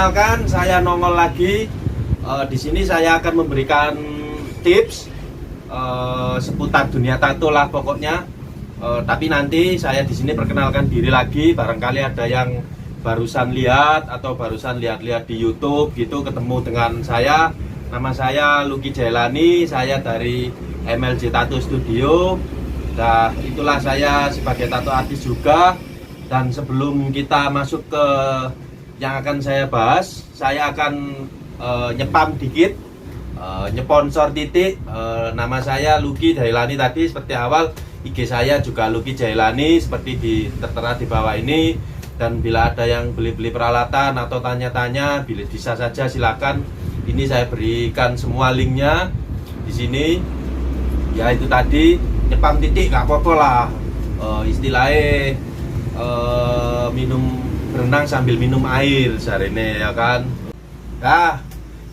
Perkenalkan, saya nongol lagi. Di sini saya akan memberikan tips seputar dunia tato lah pokoknya. Tapi nanti saya di sini perkenalkan diri lagi. Barangkali ada yang barusan lihat atau barusan lihat-lihat di YouTube gitu, ketemu dengan saya. Nama saya Lucky Jailani. Saya dari MLJ Tattoo Studio. Nah, itulah saya sebagai tato artis juga. Dan sebelum kita masuk ke yang akan saya bahas, saya akan nyepam dikit, nyponsor titik. Nama saya Lucky Jailani tadi seperti awal. IG saya juga Lucky Jailani seperti tertera di bawah ini. Dan bila ada yang beli-beli peralatan atau tanya-tanya, bisa saja silakan. Ini saya berikan semua linknya di sini. Ya itu tadi, nyepam titik nggak apa-apa lah. Istilahnya minum, berenang sambil minum air sarene ya kan. Nah,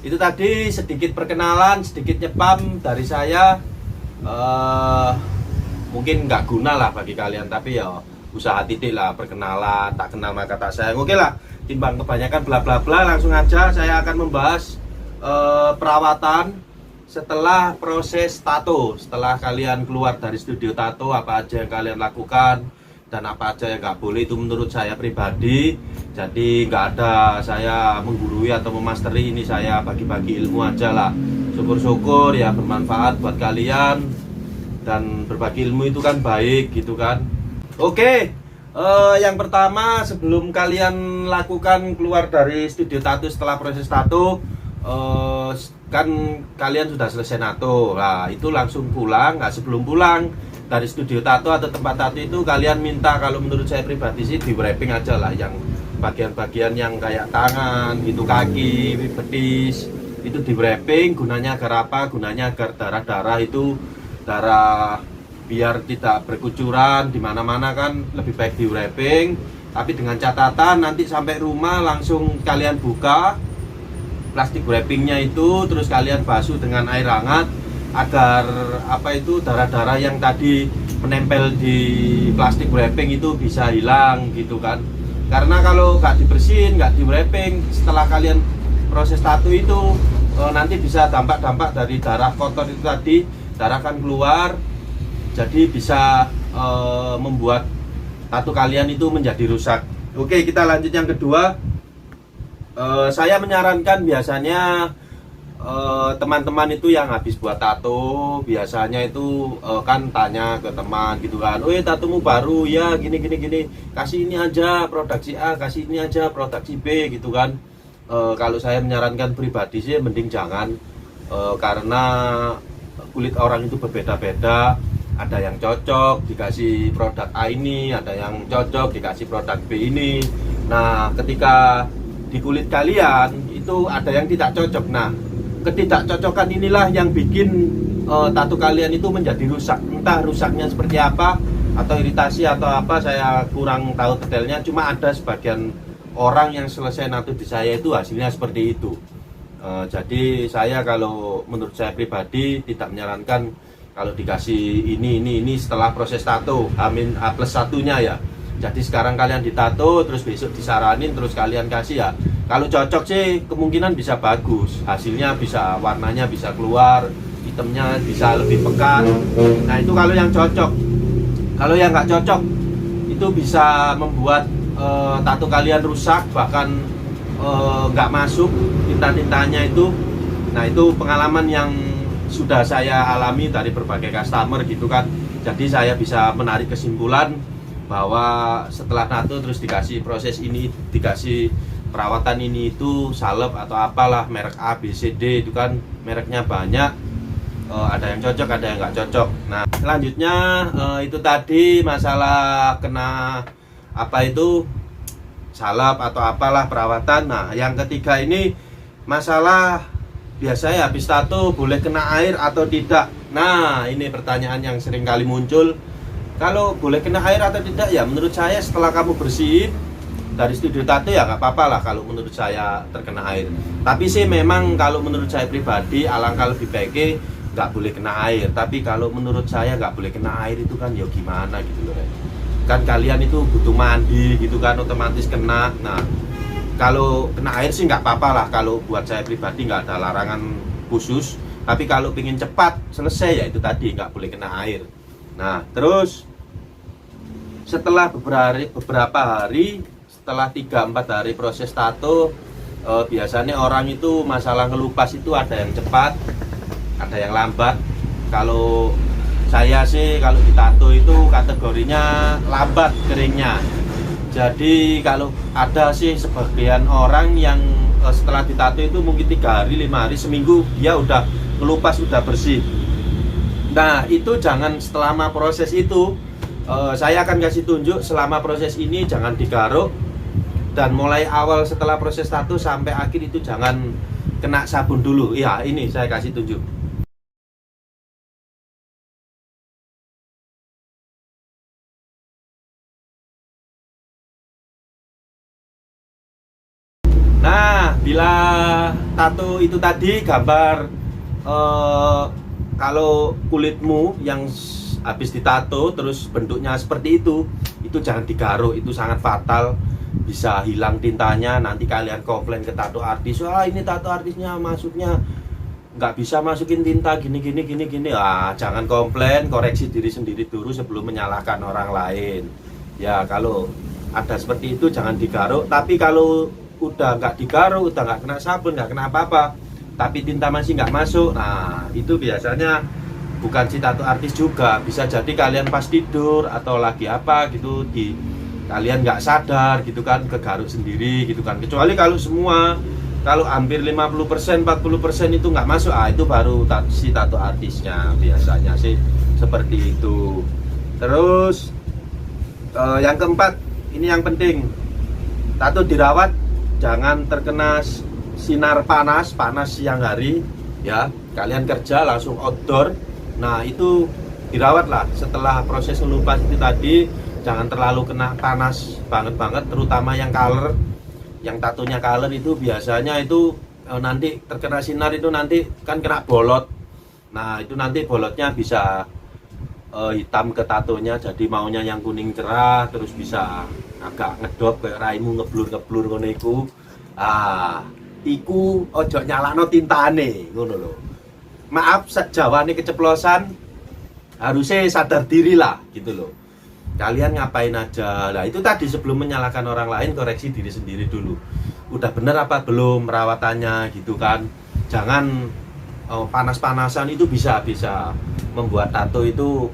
itu tadi sedikit perkenalan, sedikit nyepam dari saya. Mungkin nggak guna lah bagi kalian, tapi ya usaha titik lah, perkenalan, tak kenal maka tak sayang. Oke lah, timbang kebanyakan bla bla bla, langsung aja saya akan membahas perawatan setelah proses tato. Setelah kalian keluar dari studio tato, apa aja yang kalian lakukan dan apa aja yang nggak boleh, itu menurut saya pribadi. Jadi nggak ada saya menggurui atau memasteri, ini saya bagi-bagi ilmu aja lah. Syukur-syukur ya bermanfaat buat kalian, dan berbagi ilmu itu kan baik gitu kan. Oke, yang pertama sebelum kalian lakukan keluar dari studio tato setelah proses tato, kan kalian sudah selesai nato. Nah itu langsung pulang. Nggak, sebelum pulang dari studio tato atau tempat tato itu kalian minta, kalau menurut saya pribadi sih di wrapping aja lah, yang bagian-bagian yang kayak tangan gitu, kaki, betis, itu di wrapping. Gunanya agar apa? Gunanya agar darah-darah itu, darah biar tidak berkucuran di mana-mana kan, lebih baik di wrapping. Tapi dengan catatan nanti sampai rumah langsung kalian buka plastik wrappingnya itu, terus kalian basuh dengan air hangat agar apa itu, darah-darah yang tadi menempel di plastik wrapping itu bisa hilang gitu kan. Karena kalau nggak dibersihin, nggak di wrapping, setelah kalian proses tato itu nanti bisa dampak-dampak dari darah kotor itu tadi, darah kan keluar, jadi bisa membuat tato kalian itu menjadi rusak. Oke, kita lanjut yang kedua. Saya menyarankan biasanya teman-teman itu yang habis buat tato, biasanya itu kan tanya ke teman gitu kan, "Weh, tatomu baru ya, gini, kasih ini aja produk si A, kasih ini aja produk si B," gitu kan. Kalau saya menyarankan pribadi sih mending jangan, karena kulit orang itu berbeda-beda. Ada yang cocok dikasih produk A ini, ada yang cocok dikasih produk B ini. Nah, ketika di kulit kalian itu ada yang tidak cocok. Nah, ketidakcocokan inilah yang bikin tato kalian itu menjadi rusak. Entah rusaknya seperti apa, atau iritasi atau apa, saya kurang tahu detailnya. Cuma ada sebagian orang yang selesai nato di saya itu hasilnya seperti itu. Jadi saya, kalau menurut saya pribadi, tidak menyarankan kalau dikasih ini setelah proses tato H+1-nya ya. Jadi sekarang kalian ditato, terus besok disaranin, terus kalian kasih ya. Kalau cocok sih kemungkinan bisa bagus, hasilnya bisa, warnanya bisa keluar, hitamnya bisa lebih pekat. Nah itu kalau yang cocok. Kalau yang nggak cocok, itu bisa membuat tato kalian rusak, bahkan nggak masuk tinta-tintanya itu. Nah itu pengalaman yang sudah saya alami dari berbagai customer gitu kan. Jadi saya bisa menarik kesimpulan bahwa setelah nato terus dikasih proses ini, dikasih perawatan ini itu, salep atau apalah, merek A, B, C, D itu kan mereknya banyak, ada yang cocok, ada yang nggak cocok. Nah selanjutnya itu tadi masalah kena apa itu, salep atau apalah perawatan. Nah yang ketiga ini masalah biasanya habis tato boleh kena air atau tidak. Nah ini pertanyaan yang sering kali muncul. Kalau boleh kena air atau tidak, ya menurut saya setelah kamu bersihin dari studio tato ya nggak apa-apa lah kalau menurut saya terkena air. Tapi sih memang kalau menurut saya pribadi, alangkah lebih baiknya nggak boleh kena air. Tapi kalau menurut saya nggak boleh kena air itu kan ya gimana gitu loh. Kan kalian itu butuh mandi gitu kan, otomatis kena. Nah Kalau kena air sih nggak apa-apa lah, kalau buat saya pribadi nggak ada larangan khusus. Tapi kalau pengen cepat selesai ya itu tadi, nggak boleh kena air. Nah terus setelah beberapa hari, setelah 3-4 hari proses tato, biasanya orang itu masalah ngelupas itu ada yang cepat, ada yang lambat. Kalau saya sih kalau ditato itu kategorinya lambat keringnya. Jadi kalau ada sih sebagian orang yang setelah ditato itu mungkin 3 hari, 5 hari, seminggu dia udah ngelupas, udah bersih. Nah itu jangan selama proses itu, saya akan kasih tunjuk selama proses ini jangan digaruk. Dan mulai awal setelah proses tato sampai akhir itu jangan kena sabun dulu. Ya ini saya kasih tunjuk. Nah, bila tato itu tadi gambar kalau kulitmu yang habis ditato terus bentuknya seperti itu jangan digaruk, itu sangat fatal, bisa hilang tintanya. Nanti kalian komplain ke tato artis, wah ini tato artisnya masuknya nggak bisa masukin tinta gini. Jangan komplain, koreksi diri sendiri dulu sebelum menyalahkan orang lain. Ya kalau ada seperti itu jangan digaruk. Tapi kalau udah nggak digaruk, udah nggak kena sabun, nggak kena apa-apa, tapi tinta masih nggak masuk, nah itu biasanya bukan si tato artis juga. Bisa jadi kalian pas tidur atau lagi apa gitu, kalian nggak sadar gitu kan, kegaruk sendiri gitu kan. Kecuali kalau semua, kalau hampir 50%, 40% itu nggak masuk, itu baru si tato artisnya, biasanya sih seperti itu. Terus yang keempat, ini yang penting, tato dirawat jangan terkena sinar panas siang hari ya. Kalian kerja langsung outdoor, nah itu dirawat lah. Setelah proses ngelupas itu tadi jangan terlalu kena panas banget, terutama yang color, yang tatonya color itu biasanya itu nanti terkena sinar itu nanti kan kena bolot. Nah itu nanti bolotnya bisa hitam ke tatonya, jadi maunya yang kuning cerah, terus bisa agak ngedop kayak raimu ngeblur ngono iku. Iku ojo nyalano tintane ngono lho. Maaf jawane keceplosan, harusnya sadar diri lah gitu loh. Kalian ngapain aja. Nah itu tadi, sebelum menyalahkan orang lain koreksi diri sendiri dulu. Udah bener apa belum perawatannya gitu kan. Jangan panas-panasan, itu bisa membuat tato itu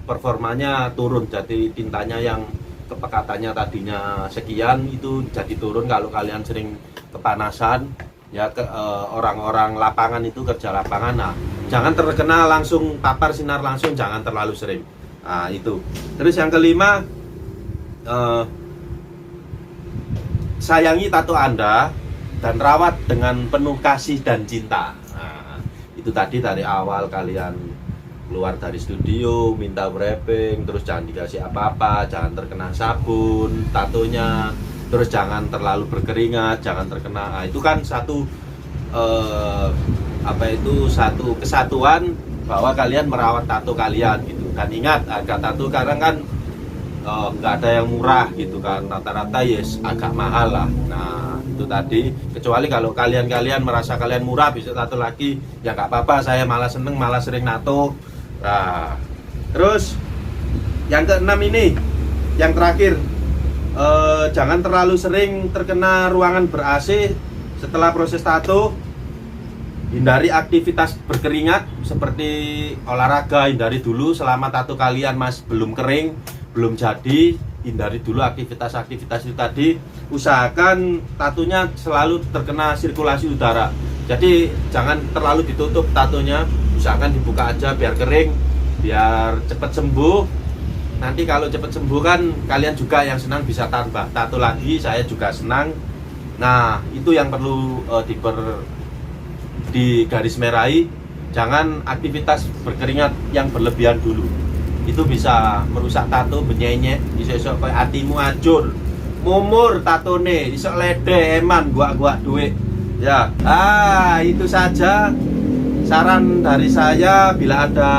performanya turun. Jadi tintanya yang kepekatannya tadinya sekian itu jadi turun kalau kalian sering kepanasan ya. Orang-orang lapangan itu kerja lapangan, nah jangan terkena langsung papar sinar langsung, jangan terlalu sering. Nah itu. Terus yang kelima, sayangi tato Anda dan rawat dengan penuh kasih dan cinta. Nah, itu tadi dari awal kalian keluar dari studio minta wrapping, terus jangan dikasih apa-apa, jangan terkena sabun tatonya, terus jangan terlalu berkeringat, jangan terkena. Nah, itu kan satu satu kesatuan bahwa kalian merawat tato kalian gitu kan. Ingat, harga tato sekarang kan nggak ada yang murah gitu kan, rata-rata yes agak mahal lah. Nah itu tadi, kecuali kalau kalian merasa kalian murah bisa tato lagi ya nggak apa-apa, saya malah seneng, malah sering nato. Nah terus yang keenam ini, yang terakhir, jangan terlalu sering terkena ruangan ber-AC setelah proses tato. Hindari aktivitas berkeringat seperti olahraga, hindari dulu selama tato kalian belum kering, belum jadi. Hindari dulu aktivitas itu tadi. Usahakan tatonya selalu terkena sirkulasi udara. Jadi jangan terlalu ditutup tatonya, usahakan dibuka aja biar kering, biar cepat sembuh. Nanti kalau cepat sembuh kan kalian juga yang senang bisa tambah tato lagi, saya juga senang. Nah itu yang perlu di garis merahi. Jangan aktivitas berkeringat yang berlebihan dulu, itu bisa merusak tato, benyenyek, isok kayak hatimu hancur, mumur tatone, isok lede eman gua duit ya. Itu saja saran dari saya. Bila ada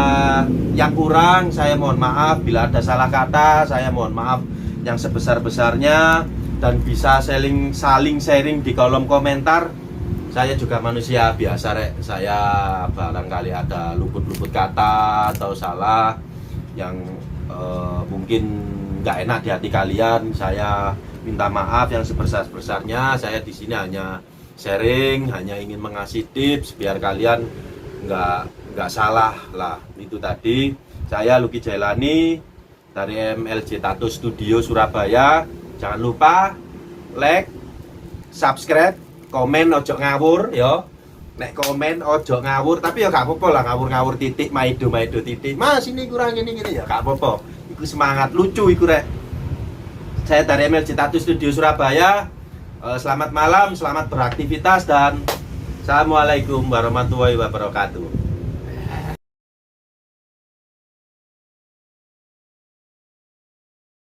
yang kurang saya mohon maaf, bila ada salah kata saya mohon maaf yang sebesar-besarnya. dan bisa saling sharing di kolom komentar. Saya juga manusia biasa rek, saya barangkali ada luput-luput kata atau salah yang mungkin nggak enak di hati kalian. Saya minta maaf yang sebesar-besarnya. Saya di sini hanya sharing, hanya ingin mengasih tips biar kalian nggak salah lah. Itu tadi saya Lucky Jailani dari MLJ Tattoo Studio Surabaya. Jangan lupa like, subscribe, komen ojo ngawur ya. Nek komen ojo ngawur, tapi ya gak apa-apa lah ngawur-ngawur titik, maido titik. Mas ini kurang ini ya gak apa-apa. Iku semangat lucu iku rek. Saya dari MLJ Tattoo Studio Surabaya. Selamat malam, selamat beraktivitas dan assalamualaikum warahmatullahi wabarakatuh.